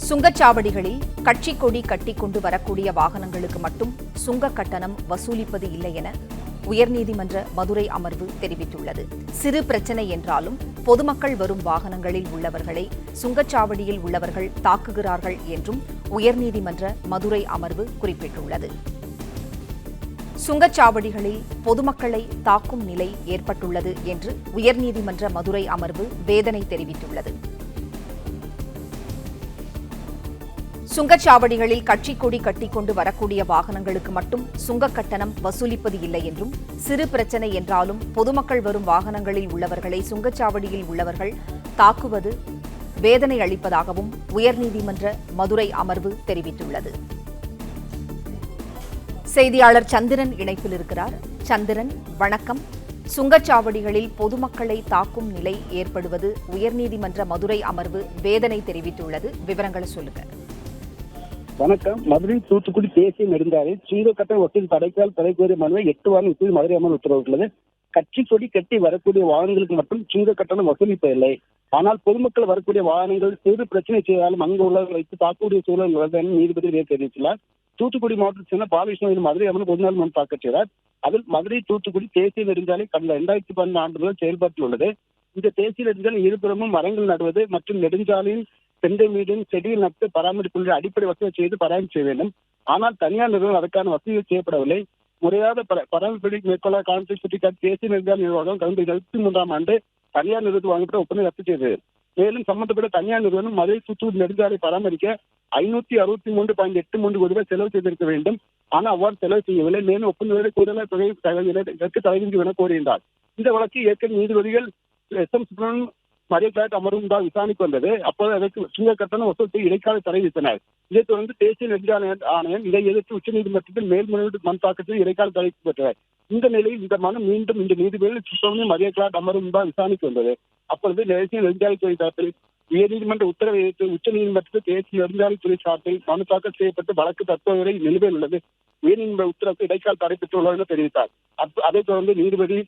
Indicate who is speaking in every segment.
Speaker 1: சுங்கச்சாவடிகளில் கட்சி கொடி கட்டிக் கொண்டு வரக்கூடிய வாகனங்களுக்கு மட்டும் சுங்க கட்டணம் வசூலிப்பது இல்லை என உயர்நீதிமன்ற மதுரை அமர்வு தெரிவித்துள்ளது. சிறு பிரச்சினை என்றாலும் பொதுமக்கள் வரும் வாகனங்களில் உள்ளவர்களை சுங்கச்சாவடியில் உள்ளவர்கள் தாக்குகிறார்கள் என்றும் உயர்நீதிமன்ற மதுரை அமர்வு குறிப்பிட்டுள்ளது. சுங்கச்சாவடிகளில் பொதுமக்களை தாக்கும் நிலை ஏற்பட்டுள்ளது என்று உயர்நீதிமன்ற மதுரை அமர்வு வேதனை தெரிவித்துள்ளது. சுங்கச்சாவடிகளில் கட்சி கொடி கட்டிக் கொண்டு வரக்கூடிய வாகனங்களுக்கு மட்டும் சுங்க கட்டணம் வசூலிப்பது இல்லை என்றும், சிறு பிரச்சினை என்றாலும் பொதுமக்கள் வரும் வாகனங்களில் உள்ளவர்களை சுங்கச்சாவடியில் உள்ளவர்கள் தாக்குவது வேதனை அளிப்பதாகவும் உயர்நீதிமன்ற மதுரை அமர்வு தெரிவித்துள்ளது. செய்தியாளர் சந்திரன் இணைப்பில் இருக்கிறார். சந்திரன், வணக்கம். சுங்கச்சாவடிகளில் பொதுமக்களை தாக்கும் நிலை ஏற்படுவது உயர்நீதிமன்ற மதுரை அமர்வு வேதனை தெரிவித்துள்ளது. விவரங்களை சொல்லுங்க.
Speaker 2: வணக்கம். மதுரை தூத்துக்குடி தேசிய நெடுஞ்சாலையில் சுங்க கட்டண வசூல் தடைக்கால் தடை கோரிய மனுவை 8 வாரம் விசாரித்து மதுரை அமர்வு உத்தரவிட்டுள்ளது. கட்சி கொடி கட்டி வரக்கூடிய வாகனங்களுக்கு மட்டும் சுங்க கட்டணம் வசூலிப்பதில்லை. ஆனால் பொதுமக்கள் வரக்கூடிய வாகனங்கள் சிறு பிரச்சனை செய்தாலும் அங்கு உள்ளவர்கள் வைத்து தாக்கக்கூடிய சூழல் உள்ளது என நீதிபதி தெரிவித்துள்ளார். தூத்துக்குடி மாவட்டத்தில் சேர்ந்த பாலகிருஷ்ணன் மதுரை அமர்வு ஒரு நாள் மனு தாக்கல் செய்தார். அதில் மதுரை தூத்துக்குடி தேசிய நெடுஞ்சாலை கடந்த 2012 ஆண்டு முதல் செயல்பாட்டில் உள்ளது. இந்த தேசிய நெடுஞ்சாலை இருபுறமும் மரங்கள் நடுவது மற்றும் நெடுஞ்சாலையின் செண்டை மீதும் செடியில் நட்டு பராமரிப்புள்ள அடிப்படை வசதி செய்து பராமரிப்பு செய்ய வேண்டும். ஆனால் தனியார் நிறுவனம் அதற்கான வசதிகள் செய்யப்படவில்லை. முறையாக பராமரிப்பை மேற்கொள்ள காரணத்தை சுட்டிக்காட்டி தேசிய நெடுஞ்சாலை நிர்வாகம் கடந்த 2023ஆம் ஆண்டு தனியார் நிறுவனத்தில் வாங்கப்பட்ட ஒப்பந்தம் ரத்து செய்தது. மேலும் சம்பந்தப்பட்ட தனியார் நிறுவனம் மதுரை தூத்துக்குடி நெடுஞ்சாலை பராமரிக்க 563.83 கோடி ரூபாய் செலவு செய்திருக்க வேண்டும். ஆனால் அவ்வாறு செலவு செய்யவில்லை. மேலும் ஒப்பந்த கூடுதல் தொகை தலைவிதிக்கு என கோரியிருந்தார். இந்த வழக்கு ஏற்கனவே நீதிபதிகள் SM சுப்ரமணியன் மரியக்லாட் அமர்வும் தான் விசாரணைக்கு வந்தது. அப்போது அதற்கு சுங்க கட்டணம் வசூல் இடைக்கால தடை விதித்தனர். இதைத் தொடர்ந்து தேசிய நெடுஞ்சாலை ஆணையம் இதை எதிர்த்து உச்சநீதிமன்றத்தில் மேல்முறையீடு மனு தாக்கத்தில் இடைக்கால தடை பெற்றனர். இந்த நிலையில் இந்த மனு மீண்டும் இந்த நீதிபதிகள் சுப்ரமணியன் மரியக்லாட் அமர்வும் தான் விசாரணைக்கு வந்தது. அப்பொழுது தேசிய நெடுஞ்சாலைத்துறை தரப்பில் உயர்நீதிமன்ற உத்தரவை எதிர்த்து உச்சநீதிமன்றத்தில் தேசிய நெடுஞ்சாலைத்துறை சார்பில் மனு தாக்கல் செய்யப்பட்டு வழக்கு தற்போது வரை நிலுவையில் உள்ளது. உயர்நீதிமன்ற உத்தரவுக்கு இடைக்கால தடை பெற்றுள்ளது என தெரிவித்தார். அதைத் தொடர்ந்து நீதிபதி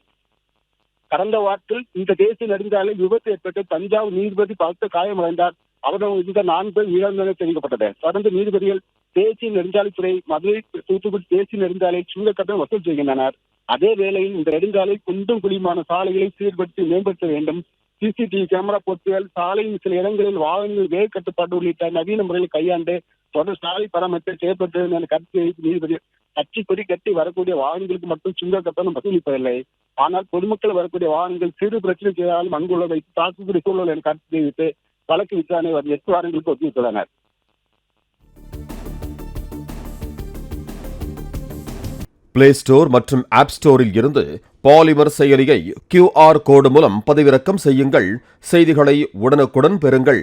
Speaker 2: கடந்த வாரத்தில் இந்த தேசிய நெடுஞ்சாலை விபத்து ஏற்பட்டு தஞ்சாவூர் நீதிபதி பலத்த காயமடைந்தார். அவரும் இந்த 4 பேர் உயிரிழந்தன தெரிவிக்கப்பட்டது. தொடர்ந்து நீதிபதிகள் தேசிய நெடுஞ்சாலைத்துறை மதுரை தூத்துக்குடி தேசிய நெடுஞ்சாலை சுங்க கட்டணம் வசூல் செய்கின்றனர். அதே வேளையில் இந்த நெடுஞ்சாலை குண்டும் குழியுமான சாலைகளை சீர்படுத்தி மேம்படுத்த வேண்டும். CCTV கேமரா பொருத்துகள், சாலையின் சில இடங்களில் வாகனங்கள் வேக கட்டுப்பாடு உள்ளிட்ட நவீன முறையில் கையாண்டு தொடர் சாலை பராமரிப்பை செயல்படுத்த என கருத்து நீதிபதி கட்சி கொடி கட்டி வரக்கூடிய வாகனங்களுக்கு மட்டும் சுங்க கட்டணம் வசூலிப்பதில்லை. ஆனால் பொதுமக்கள் வரக்கூடிய வாகனங்கள் சிறு பிரச்சனை செய்தாலும் அங்குள்ள வைத்து தாக்குக்கூடிய சூழல் என கருத்து தெரிவித்து வழக்கு விசாரணை 8 வாரங்களுக்கு ஒத்திவைத்துள்ளனர்.
Speaker 3: பிளே ஸ்டோர் மற்றும் ஆப் ஸ்டோரில் இருந்து பாலிமர் செயலியை QR கோடு மூலம் பதிவிறக்கம் செய்யுங்கள். செய்திகளை உடனுக்குடன் பெறுங்கள்.